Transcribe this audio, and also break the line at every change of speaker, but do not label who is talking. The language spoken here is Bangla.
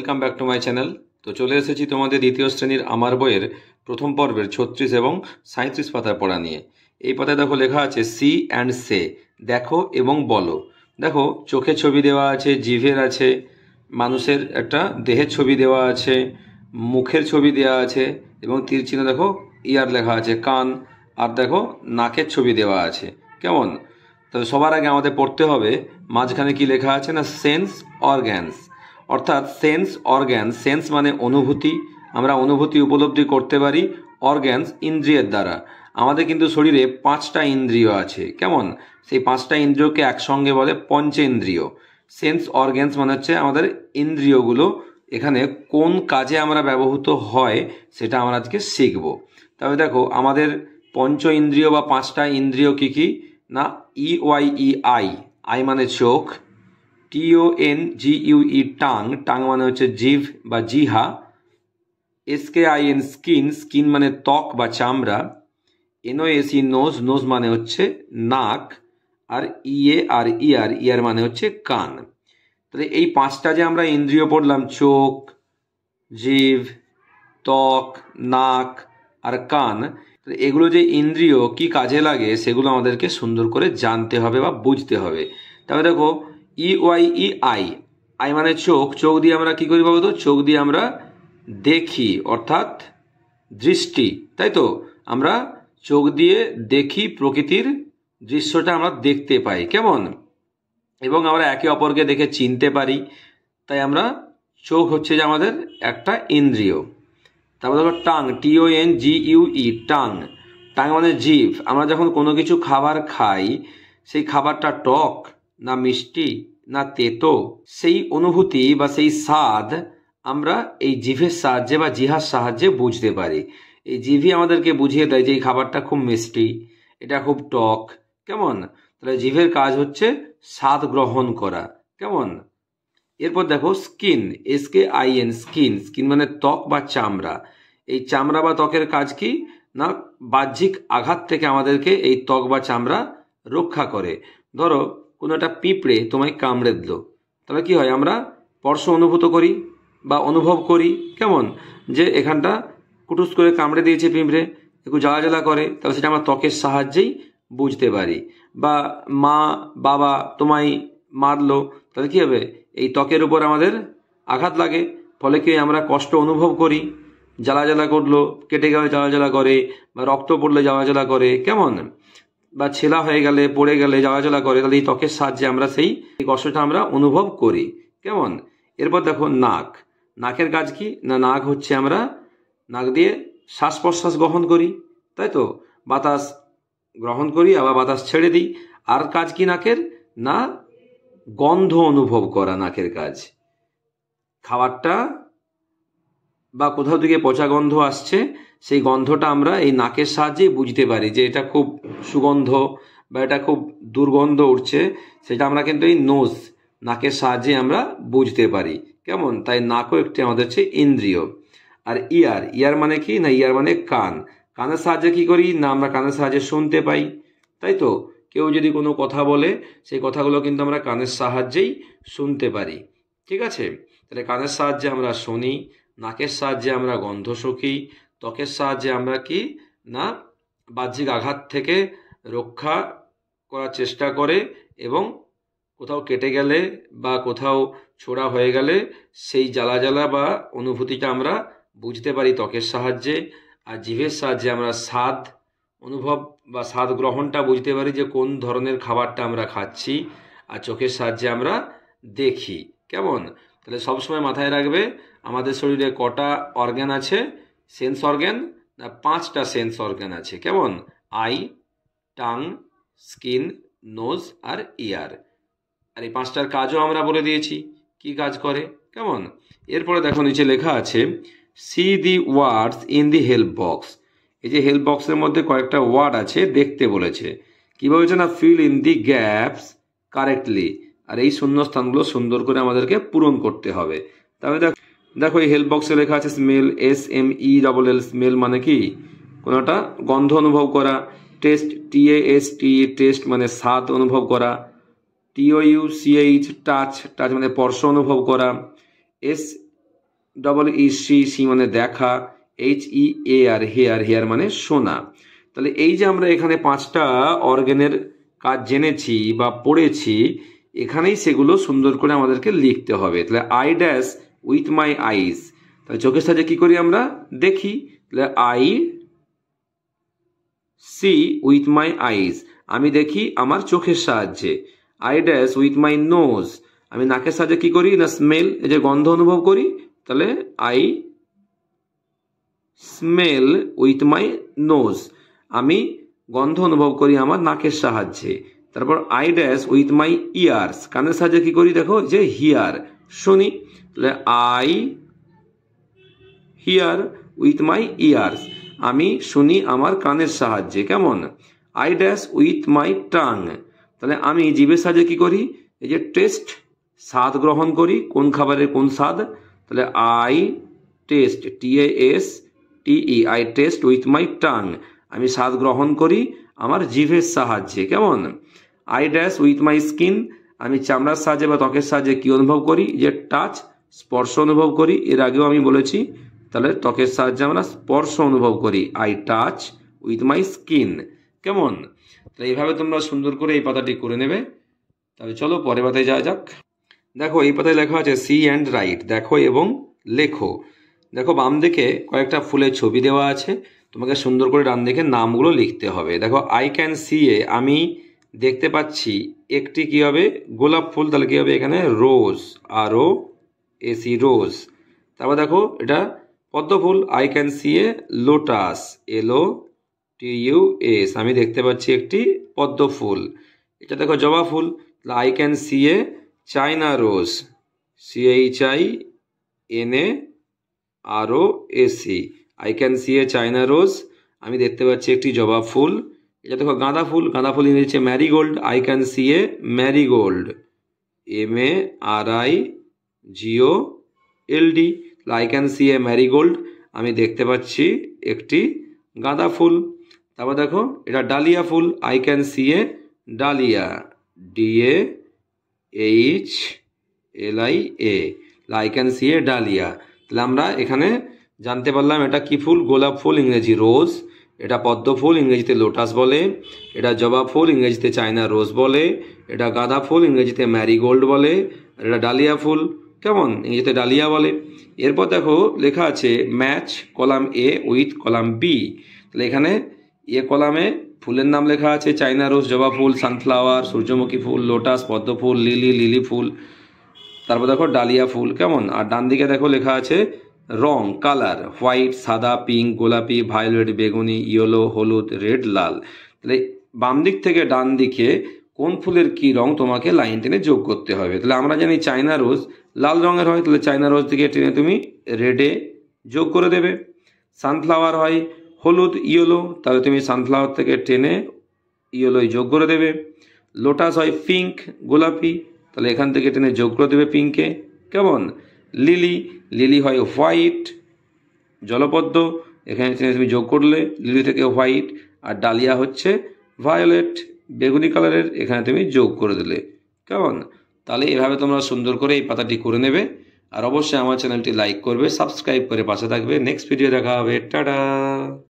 Welcome back to my channel. তো চলে এসেছি তোমাদের দ্বিতীয় শ্রেণীর আমার বইয়ের প্রথম পর্বের 36 এবং 37 পাতার পড়া নিয়ে। এই পাতায় দেখো লেখা আছে সি অ্যান্ড সে, দেখো এবং বলো। দেখো চোখের ছবি দেওয়া আছে, জিভের আছে, মানুষের একটা দেহের ছবি দেওয়া আছে, মুখের ছবি দেওয়া আছে এবং তীর চিহ্ন দেখো ইয়ার লেখা আছে কান, আর দেখো নাকের ছবি দেওয়া আছে। কেমন? তবে সবার আগে আমাদের পড়তে হবে মাঝখানে কি লেখা আছে না সেন্স অর্গ্যানস, অর্থাৎ সেন্স অর্গ্যানস, সেন্স মানে অনুভূতি, আমরা অনুভূতি উপলব্ধি করতে পারি, অর্গ্যানস ইন্দ্রিয়ের দ্বারা। আমাদের কিন্তু শরীরে 5টা ইন্দ্রিয় আছে। কেমন? সেই 5টা ইন্দ্রিয়কে একসঙ্গে বলে পঞ্চেন্দ্রিয়। সেন্স অর্গ্যানস মানে হচ্ছে আমাদের ইন্দ্রিয়গুলো, এখানে কোন কাজে আমরা ব্যবহৃত হয় সেটা আমরা আজকে শিখব। তবে দেখো আমাদের পঞ্চ ইন্দ্রিয় বা 5টা ইন্দ্রিয় কি কি না আই, আই মানে চোখ, TONGUE টাং, টাং মানে হচ্ছে জিভ বা জিহা, SKIN স্কিন, স্কিন মানে ত্বক বা চামড়া, NOSE নোজ, নোজ মানে হচ্ছে নাক, আর EAR ইয়ার, ইয়ার মানে হচ্ছে কান। তাহলে এই 5টা যে আমরা ইন্দ্রিয় পড়লাম, চোখ, জিভ, ত্বক, নাক আর কান, এগুলো যে ইন্দ্রিয় কি কাজে লাগে সেগুলো আমাদেরকে সুন্দর করে জানতে হবে বা বুঝতে হবে। তবে দেখো আই, আই মানে চোখ, চোখ দিয়ে আমরা কি করি বলতো? চোখ দিয়ে আমরা দেখি, অর্থাৎ দৃষ্টি, তাই তো? আমরা চোখ দিয়ে দেখি, প্রকৃতির দৃশ্যটা আমরা দেখতে পাই। কেমন? এবং আমরা একে অপরকে দেখে চিনতে পারি, তাই আমরা চোখ হচ্ছে যে আমাদের একটা ইন্দ্রিয়। তারপর দেখো টাং, TONGUE টাং, টাং মানে জিভ। আমরা যখন কোনো কিছু খাবার খাই, সেই খাবারটা টক না মিষ্টি না তেতো, সেই অনুভূতি বা সেই স্বাদ আমরা এই জিভের সাহায্যে বা জিহার সাহায্যে বুঝতে পারি। এই জিভই আমাদেরকে বুঝিয়ে দেয় যে এই খাবারটা খুব মিষ্টি, এটা খুব টক। কেমন? তাহলে জিভের কাজ হচ্ছে স্বাদ গ্রহণ করা। কেমন? এরপর দেখো স্কিন, SKIN স্কিন, স্কিন মানে ত্বক বা চামড়া। এই চামড়া বা ত্বকের কাজ কি না বাহ্যিক আঘাত থেকে আমাদেরকে এই ত্বক বা চামড়া রক্ষা করে। ধরো কোনো একটা পিঁপড়ে তোমায় কামড়ে দিল, তাহলে কি হয়? আমরা স্পর্শ অনুভূত করি বা অনুভব করি। কেমন? যে এখানটা কুটুস করে কামড়ে দিয়েছে পিঁপড়ে, একটু জ্বালা জ্বালা করে, তাহলে সেটা আমরা ত্বকের সাহায্যেই বুঝতে পারি। বা মা বাবা তোমায় মারলো, তাহলে কি হবে? এই ত্বকের উপর আমাদের আঘাত লাগে, ফলে কি আমরা কষ্ট অনুভব করি, জ্বালা জ্বালা করলো, কেটে গেলে জ্বালা জ্বালা করে, বা রক্ত পড়লে জ্বালা জ্বালা করে। কেমন? বা ছেলা হয়ে গেলে, পড়ে গেলে জ্বালা জ্বালা করে, তাহলে এই ত্বকের সাহায্যে আমরা সেই কষ্টটা আমরা অনুভব করি। কেমন? এরপর দেখো নাক, নাকের কাজ কি না নাক হচ্ছে আমরা নাক দিয়ে শ্বাস প্রশ্বাস গ্রহণ করি, তাই তো? বাতাস গ্রহণ করি আবার বাতাস ছেড়ে দিই। আর কাজ কি নাকের না গন্ধ অনুভব করা, নাকের কাজ। খাবারটা বা কোথাও থেকে পচা গন্ধ আসছে, সেই গন্ধটা আমরা এই নাকের সাহায্যে বুঝতে পারি যে এটা খুব সুগন্ধ বা এটা খুব দুর্গন্ধ উঠছে, সেটা আমরা কিন্তু এই নোজ, নাকের সাহায্যে আমরা বুঝতে পারি। কেমন? তাই নাকও একটি আমাদের হচ্ছে ইন্দ্রিয়। আর ইয়ার, ইয়ার মানে কি না ইয়ার মানে কান, কানের সাহায্যে কি করি না আমরা কানের সাহায্যে শুনতে পাই, তাই তো? কেউ যদি কোনো কথা বলে, সেই কথাগুলো কিন্তু আমরা কানের সাহায্যেই শুনতে পারি। ঠিক আছে? তাহলে কানের সাহায্যে আমরা শুনি, নাকের সাহায্যে আমরা গন্ধ শুকি, ত্বকের সাহায্যে আমরা কি না বাহ্যিক আঘাত থেকে রক্ষা করার চেষ্টা করে, এবং কোথাও কেটে গেলে বা কোথাও ছোড়া হয়ে গেলে সেই জ্বালা জ্বালা বা অনুভূতিটা আমরা বুঝতে পারি ত্বকের সাহায্যে। আর জিভের সাহায্যে আমরা স্বাদ অনুভব বা স্বাদ গ্রহণটা বুঝতে পারি যে কোন ধরনের খাবারটা আমরা খাচ্ছি। আর চোখের সাহায্যে আমরা দেখি। কেমন? তাহলে সবসময় মাথায় রাখবে আমাদের শরীরে কটা অর্গ্যান আছে সেন্স অর্গ্যান না 5টা সেন্স অর্গ্যান আছে। কেমন? আই, টাং, স্কিন, নোজ আর ইয়ার। আর এই 5টার কাজও আমরা বলে দিয়েছি কি কাজ করে। কেমন? এরপরে দেখো নিচে লেখা আছে see the words in the help box. এই যে হেল্প বক্সের মধ্যে কয়েকটা ওয়ার্ড আছে, দেখতে বলেছে। কি বলেছে না fill in the gaps correctly. আর এই শূন্যস্থানগুলো সুন্দর করে আমাদেরকে পূরণ করতে হবে। তবে দেখো এই হেল্প বক্সে লেখা আছে স্মেল, SMELL, স্মেল মানে কি কোনোটা গন্ধ অনুভব করা। টেস্ট, TAST, টেস্ট মানে স্বাদ অনুভব করা। TOUCH টাচ, টাচ মানে স্পর্শ অনুভব করা। সি মানে দেখা, HEAR হেয়ার, হেয়ার মানে সোনা। তাহলে এই যে আমরা এখানে 5টা অর্গানের কাজ জেনেছি বা পড়েছি, এখানেই সেগুলো সুন্দর করে আমাদেরকে লিখতে হবে। তাহলে I dash with my eyes, তাহলে চোখের সাহায্যে কি করি আমরা দেখি, তাহলে I see with my eyes, আমি দেখি আমার চোখের সাহায্যে। I dash with my nose, আমি নাকের সাহায্যে কি করি না স্মেল, এই যে গন্ধ অনুভব করি, তাহলে I smell with my nose, আমি গন্ধ অনুভব করি আমার নাকের সাহায্যে। তারপর I dash with my ears, কানের সাহায্যে কি করি দেখো যে হিয়ার, শুনি, তাহলে I hear with my ears, আমি শুনি আমার কানের সাহায্যে। কেমন, I dash with my tongue, তাহলে আমি জিভের সাহায্যে কি করি, এই যে টেস্ট, স্বাদ গ্রহণ করি, কোন খাবারের কোন স্বাদ, তাহলে I test, TASTE, I test with my tongue, আমি স্বাদ গ্রহণ করি আমার জিভের সাহায্যে। কেমন, I dash with my skin, আমি চামড়ার সাহায্যে বা ত্বকের সাহায্যে কি অনুভব করি, যে টাচ, স্পর্শ অনুভব করি, এর আগেও আমি বলেছি। তাহলে ত্বকের সাহায্যে আমরা স্পর্শ অনুভব করি, I touch with my skin. কেমন, তাহলে এইভাবে তোমরা সুন্দর করে এই পাতাটি করে নেবে। তাহলে চলো পরের পাতায় যাওয়া যাক। দেখো এই পাতায় লেখা আছে সি অ্যান্ড রাইট, দেখো এবং লেখো। দেখো বাম দিকে কয়েকটা ফুলের ছবি দেওয়া আছে, তোমাকে সুন্দর করে ডান দিকে নামগুলো লিখতে হবে। দেখো আই ক্যান সি এ, আমি দেখতে পাচ্ছি একটি কি হবে গোলাপ ফুল, তাহলে কি হবে এখানে রোজ, ROS রোজ। তারপর দেখো এটা পদ্ম ফুল, I can see a lotus, LOTUS, আমি দেখতে পাচ্ছি একটি পদ্ম ফুল। এটা দেখো জবা ফুল, I can see a China rose, CHINAROS, I can see a China rose, আমি দেখতে পাচ্ছি একটি জবা ফুল। এটা দেখো গাঁদা ফুল, গাঁদা ফুল ইংরেজি Marigold, I can see A Marigold, MARIGOLD, I can see A Marigold, আমি দেখতে পাচ্ছি একটি গাঁদা ফুল। তারপর দেখো এটা dahlia full, I can see A dahlia, DAHLIA, I can see A dahlia. তাহলে আমরা এখানে জানতে পারলাম এটা কি ফুল, গোলাপ ফুল ইংরেজি রোজ, এটা পদ্ম ফুল ইংরেজিতে লোটাস বলে, এটা জবা ফুল ইংরেজিতে চায়না রোজ বলে, এটা গাঁদা ফুল ইংরেজিতে ম্যারিগোল্ড বলে, আর এটা ডালিয়া ফুল কেমন ইংরেজিতে ডালিয়া বলে। এরপর দেখো লেখা আছে match column A with column B, তাহলে এখানে এ কলামে ফুলের নাম লেখা আছে চায়না রোজ, জবা ফুল, সানফ্লাওয়ার, সূর্যমুখী ফুল, লোটাস, পদ্ম ফুল, লিলি ফুল, তারপর দেখো ডালিয়া ফুল। কেমন, আর ডান দিকে দেখো লেখা আছে রং, কালার, হোয়াইট, সাদা, পিঙ্ক, গোলাপি, ভায়োলেট, বেগুনি, ইয়েলো, হলুদ, রেড, লাল। তাহলে বাম দিক থেকে ডান দিকে কোন ফুলের কি রং তোমাকে লাইন টেনে যোগ করতে হবে। তাহলে আমরা জানি চায়না রোজ লাল রঙের হয়, তাহলে চায়না রোজ থেকে টেনে তুমি রেডে যোগ করে দেবে। সানফ্লাওয়ার হয় হলুদ ইয়েলো, তাহলে তুমি সানফ্লাওয়ার থেকে টেনে ইয়েলোয় যোগ করে দেবে। লোটাস হয় পিঙ্ক গোলাপি, তাহলে এখান থেকে টেনে যোগ করে দেবে পিঙ্কে। কেমন, লিলি হয় হোয়াইট জলপদ্ম, এখানে টেনে তুমি যোগ করলে লিলি থেকে হোয়াইট। আর ডালিয়া হচ্ছে ভায়োলেট বেগুনি কালারের, এখানে তুমি যোগ করে দিলে। কেমন, তাহলে এভাবে তোমরা সুন্দর করে এই পাতাটি করে নেবে। আর অবশ্যই আমার চ্যানেলটি লাইক করবে, সাবস্ক্রাইব করে পাশে থাকবে। নেক্সট ভিডিও দেখা হবে, টাটা।